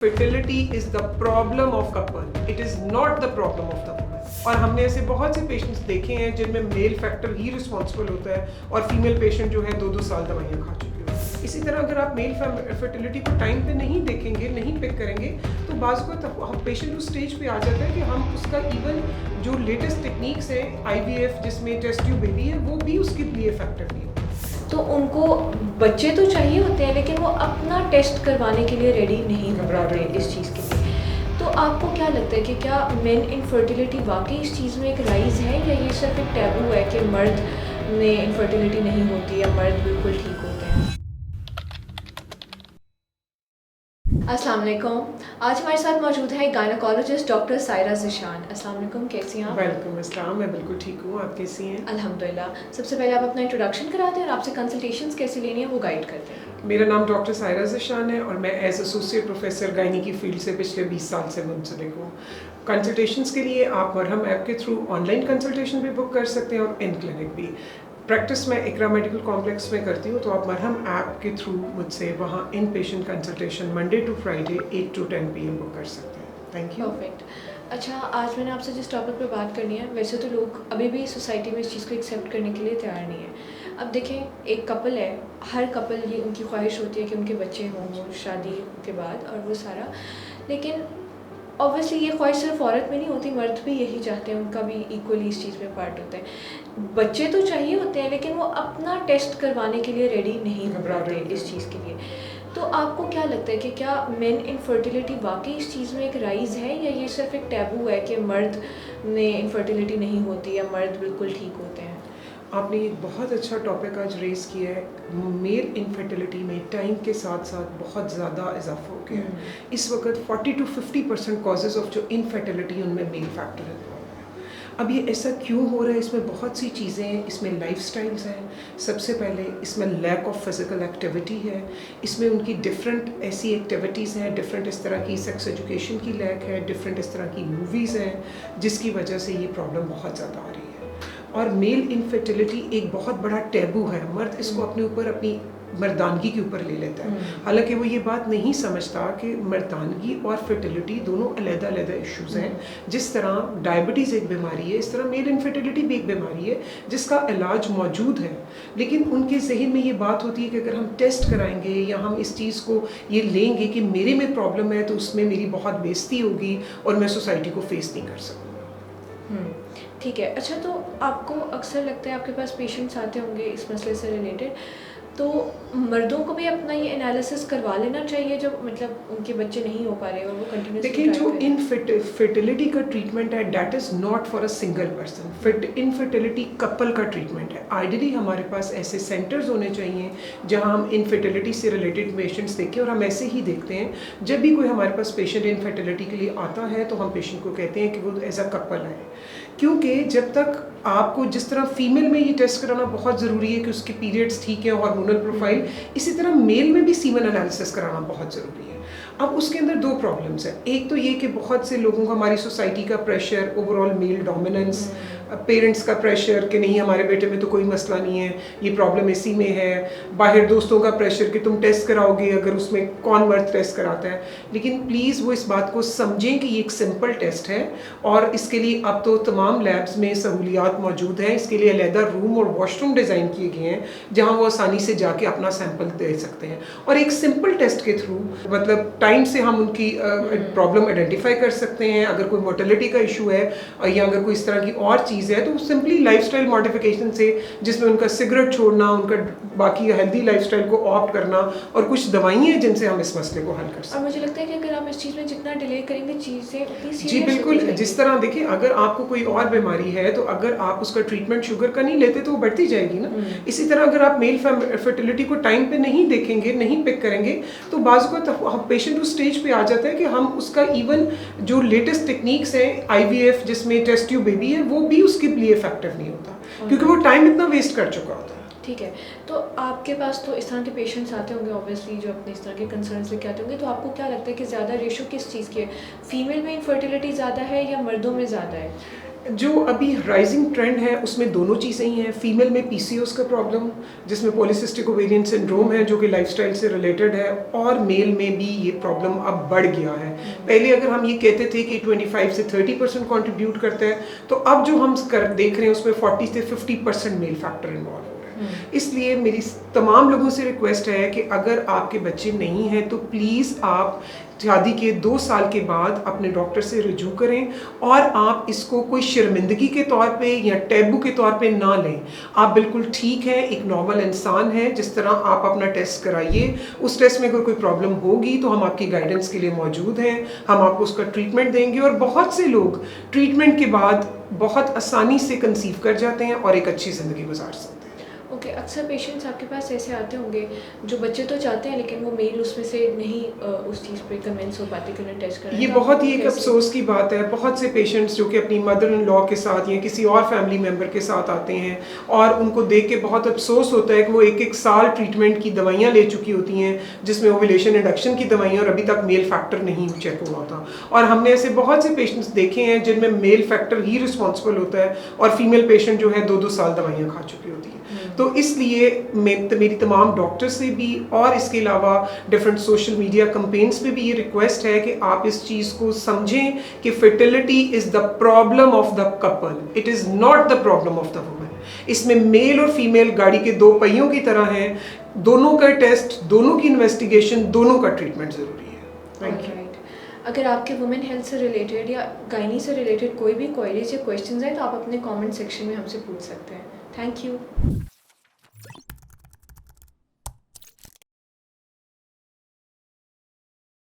Fertility is the problem of couple. It is not the problem of the woman. और हमने ऐसे बहुत से पेशेंट्स देखे हैं जिनमें मेल फैक्टर ही रिस्पॉन्सिबल होता है और फीमेल पेशेंट जो है 2-2 साल दवाइयाँ खा चुकी हो। इसी तरह अगर आप मेल फर्टिलिटी को टाइम पे नहीं देखेंगे, नहीं पिक करेंगे, तो बाज़ को पेशेंट उस स्टेज पे आ जाता है कि हम उसका इवन जो लेटेस्ट टेक्निक्स हैं IVF जिसमें टेस्ट ट्यूब बेबी है वो भी उसके लिए फैक्टर नहीं होता। तो उनको बच्चे तो चाहिए होते हैं लेकिन वो अपना टेस्ट करवाने के लिए रेडी नहीं घबराते इस चीज़ के लिए। तो आपको क्या लगता है कि क्या मेन इनफर्टिलिटी वाकई इस चीज़ में एक राइज है या ये सिर्फ एक टैबू है कि मर्द में इनफर्टिलिटी नहीं होती या मर्द बिल्कुल ठीक होते हैं? अस्सलाम वालेकुम। आज हमारे साथ मौजूद है गायनोकोलॉजिस्ट डॉक्टर सायरा ज़िशान। अस्सलाम वालेकुम, कैसी हैं आप? वेलकम अस्सलाम, मैं बिल्कुल ठीक हूँ, आप कैसी हैं? अल्हम्दुलिल्लाह। सबसे पहले आप अपना इंट्रोडक्शन कराते हैं और आपसे कंसल्टेशंस कैसे लेनी है वो गाइड करते हैं। मेरा नाम डॉक्टर सायरा ज़िशान है और मैं एज एसोसिएट प्रोफेसर गायनी की फील्ड से पिछले 20 साल से मुंसलिक हूँ। कंसल्टेशंस के लिए आप मरहम ऐप के थ्रू ऑनलाइन कंसल्टेशन भी बुक कर सकते हैं और इन क्लिनिक भी। प्रैक्टिस मैं इकरा मेडिकल कॉम्प्लेक्स में करती हूँ, तो आप मरहम ऐप के थ्रू मुझसे वहाँ in patient consultation Monday to Friday 8 to 10 PM book कर सकते हैं। Thank you. परफेक्ट। अच्छा, आज मैंने आपसे जिस टॉपिक पे बात करनी है, वैसे तो लोग अभी भी सोसाइटी में इस चीज़ को एक्सेप्ट करने के लिए तैयार नहीं है। अब देखें, एक कपल है, हर कपल ये उनकी ख्वाहिश होती है कि उनके बच्चे हों शादी के बाद और वो सारा, लेकिन ऑब्वियसली ये ख्वाहिश सिर्फ औरत में नहीं होती, मर्द भी यही चाहते हैं, उनका भी इक्वली इस चीज़ में पार्ट होता है। बच्चे तो चाहिए होते हैं लेकिन वो अपना टेस्ट करवाने के लिए रेडी नहीं घबराते इस चीज़ के लिए। तो आपको क्या लगता है कि क्या मेन इनफर्टिलिटी वाकई इस चीज़ में एक राइज है या ये सिर्फ एक टैबू है कि मर्द में इनफर्टिलिटी नहीं होती या मर्द बिल्कुल ठीक होते हैं? आपने एक बहुत अच्छा टॉपिक आज रेज़ किया है। मेल इनफर्टिलिटी में टाइम के साथ साथ बहुत ज़्यादा इजाफा हो गया है। इस वक्त 40 to 50% कॉजेज़ ऑफ जो इनफर्टिलिटी उनमें मेल फैक्टर है। अब ये ऐसा क्यों हो रहा है? इसमें बहुत सी चीज़ें हैं। इसमें लाइफस्टाइल्स हैं, सबसे पहले इसमें लैक ऑफ फिज़िकल एक्टिविटी है, इसमें उनकी डिफरेंट ऐसी एक्टिविटीज़ हैं, डिफरेंट इस तरह की सेक्स एजुकेशन की लैक है, डिफरेंट इस तरह की मूवीज़ हैं जिसकी वजह से ये प्रॉब्लम बहुत ज़्यादा आ रही है। और मेल इनफर्टिलिटी एक बहुत बड़ा टैबू है। मर्द इसको अपने ऊपर अपनी मर्दानगी के ऊपर ले लेता है, हालांकि वो ये बात नहीं समझता कि मर्दानगी और फर्टिलिटी दोनों अलग-अलग इश्यूज़ हैं। जिस तरह डायबिटीज़ एक बीमारी है, इस तरह मेल इनफर्टिलिटी भी एक बीमारी है जिसका इलाज मौजूद है। लेकिन उनके जहन में ये बात होती है कि अगर हम टेस्ट कराएंगे या हम इस चीज़ को ये लेंगे कि मेरे में प्रॉब्लम है तो उसमें मेरी बहुत बेइज्जती होगी और मैं सोसाइटी को फेस नहीं कर सकूँगा। ठीक है। अच्छा, तो आपको अक्सर लगता है आपके पास पेशेंट्स आते होंगे इस मसले से रिलेटेड, तो मर्दों को भी अपना ये एनालिसिस करवा लेना चाहिए जब मतलब उनके बच्चे नहीं हो पा रहे और वो कंटिन्यूसली देखिए, जो फर्टिलिटी का ट्रीटमेंट है that is not for a single person. Infertility couple का ट्रीटमेंट है। आइडियली हमारे पास ऐसे सेंटर्स होने चाहिए जहां हम इनफर्टिलिटी से रिलेटेड पेशेंट्स देखें, और हम ऐसे ही देखते हैं जब भी कोई हमारे पास पेशेंट इनफर्टिलिटी के लिए आता है तो हम पेशेंट को कहते हैं कि वो एज अ कपल आए, क्योंकि जब तक आपको जिस तरह फीमेल में ये टेस्ट कराना बहुत ज़रूरी है कि उसके पीरियड्स ठीक है, हार्मोनल प्रोफाइल, इसी तरह मेल में भी सीमन एनालिसिस कराना बहुत ज़रूरी है। अब उसके अंदर दो प्रॉब्लम्स हैं। एक तो ये कि बहुत से लोगों को हमारी सोसाइटी का pressure, overall male dominance, parents का प्रेशर कि नहीं हमारे बेटे में तो कोई मसला नहीं है, ये प्रॉब्लम इसी में है, बाहर दोस्तों का प्रेशर कि तुम टेस्ट कराओगे, अगर उसमें कौन मर्द टेस्ट कराता है। लेकिन प्लीज़ वो इस बात को समझें कि ये एक सिंपल टेस्ट है और इसके लिए अब तो तमाम लैब्स में सहूलियात मौजूद हैं। इसके लिए अलहदा रूम और वॉशरूम डिज़ाइन किए गए हैं जहाँ वो आसानी से जाके अपना सैंपल दे सकते हैं, और एक सिंपल टेस्ट के थ्रू मतलब टाइम से हम उनकी प्रॉब्लम आइडेंटिफाई कर सकते हैं। अगर कोई मोटिलिटी का इशू है या अगर कोई इस तरह की और चीज़ है तो सिंपली लाइफस्टाइल मॉडिफिकेशन से, जिसमें उनका सिगरेट छोड़ना, उनका बाकी हेल्दी लाइफस्टाइल को ऑप्ट करना और कुछ दवाइयाँ हैं जिनसे हम इस मसले को हल कर सकते हैं। और मुझे लगता है कि अगर आप इस चीज़ में जितना डिले करेंगे चीज़ें उतनी सीरियस जी बिल्कुल। जिस तरह देखिए, अगर आपको कोई और बीमारी है तो अगर आप उसका ट्रीटमेंट शुगर का नहीं लेते तो वो बढ़ती जाएगी ना। इसी तरह अगर आप मेल फर्टिलिटी को टाइम पे नहीं देखेंगे, नहीं पिक करेंगे, तो बाज़ को पेशेंट उस स्टेज पे आ जाता है कि हम उसका इवन जो लेटेस्ट टेक्निक्स हैं IVF जिसमें टेस्ट ट्यूब बेबी है वो भी उसके लिए इफेक्टिव नहीं होता, क्योंकि वो टाइम इतना वेस्ट कर चुका होता है। ठीक है। तो आपके पास तो इस तरह के पेशेंट्स आते होंगे ऑब्वियसली जो अपने इस तरह के कंसर्न्स लेके आते होंगे, तो आपको क्या लगता है कि ज़्यादा रेशो किस चीज़ की है? फीमेल में इनफर्टिलिटी ज़्यादा है या मर्दों में ज़्यादा है? जो अभी राइजिंग ट्रेंड है उसमें दोनों चीज़ें ही हैं। फीमेल में पीसीओएस का प्रॉब्लम जिसमें पॉलीसिस्टिक ओवेरियन सिंड्रोम है जो कि लाइफस्टाइल से रिलेटेड है, और मेल में भी ये प्रॉब्लम अब बढ़ गया है। पहले अगर हम ये कहते थे कि 25 से 30% कंट्रीब्यूट करता है, तो अब जो हम देख रहे हैं उसमें 40 से 50% मेल फैक्टर इन्वॉल्व हो रहा है। इसलिए मेरी तमाम लोगों से रिक्वेस्ट है कि अगर आपके बच्चे नहीं हैं तो प्लीज़ आप शादी के 2 साल के बाद अपने डॉक्टर से रिजू करें, और आप इसको कोई शर्मिंदगी के तौर पे या टैबू के तौर पे ना लें। आप बिल्कुल ठीक हैं, एक नॉर्मल इंसान है, जिस तरह आप अपना टेस्ट कराइए। उस टेस्ट में अगर कोई प्रॉब्लम होगी तो हम आपकी गाइडेंस के लिए मौजूद हैं, हम आपको उसका ट्रीटमेंट देंगे। और बहुत से लोग ट्रीटमेंट के बाद बहुत आसानी से कंसीव कर जाते हैं और एक अच्छी ज़िंदगी गुजार सकते हैं। ओके, अक्सर पेशेंट्स आपके पास ऐसे आते होंगे जो बच्चे तो चाहते हैं लेकिन वो मेल उसमें से नहीं उस चीज़ पे कन्विंस हो पाते कि उन्हें टेस्ट कराएं। ये तो बहुत आपको ही एक कैसे- अफसोस की बात है। बहुत से पेशेंट्स जो कि अपनी मदर इन लॉ के साथ या किसी और फैमिली मेम्बर के साथ आते हैं और उनको देख के बहुत अफसोस होता है कि वो 1-1 साल ट्रीटमेंट की दवाइयाँ ले चुकी होती हैं, जिसमें ओव्यूलेशन इंडक्शन की दवाइयाँ, और अभी तक मेल फैक्टर नहीं चेक हुआ था। और हमने ऐसे बहुत से पेशेंट्स देखे हैं जिनमें मेल फैक्टर ही रिस्पॉन्सिबल होता है और फीमेल पेशेंट जो है 2-2 साल दवाइयाँ खा चुकी होती हैं। तो इसलिए मेरी तमाम डॉक्टर से भी और इसके अलावा डिफरेंट सोशल मीडिया कैंपेन्स पे भी ये रिक्वेस्ट है कि आप इस चीज़ को समझें कि fertility is the problem of the couple, it is not the problem of the woman. इसमें मेल और फीमेल गाड़ी के 2 पहियों की तरह हैं, दोनों का टेस्ट, दोनों की इन्वेस्टिगेशन, दोनों का ट्रीटमेंट ज़रूरी है। Thank you. Alright. अगर आपके वुमेन हेल्थ से रिलेटेड या गायनी से रिलेटेड कोई भी क्वेरीज या क्वेश्चंस हैं तो आप अपने कमेंट सेक्शन में हमसे पूछ सकते हैं। Thank you.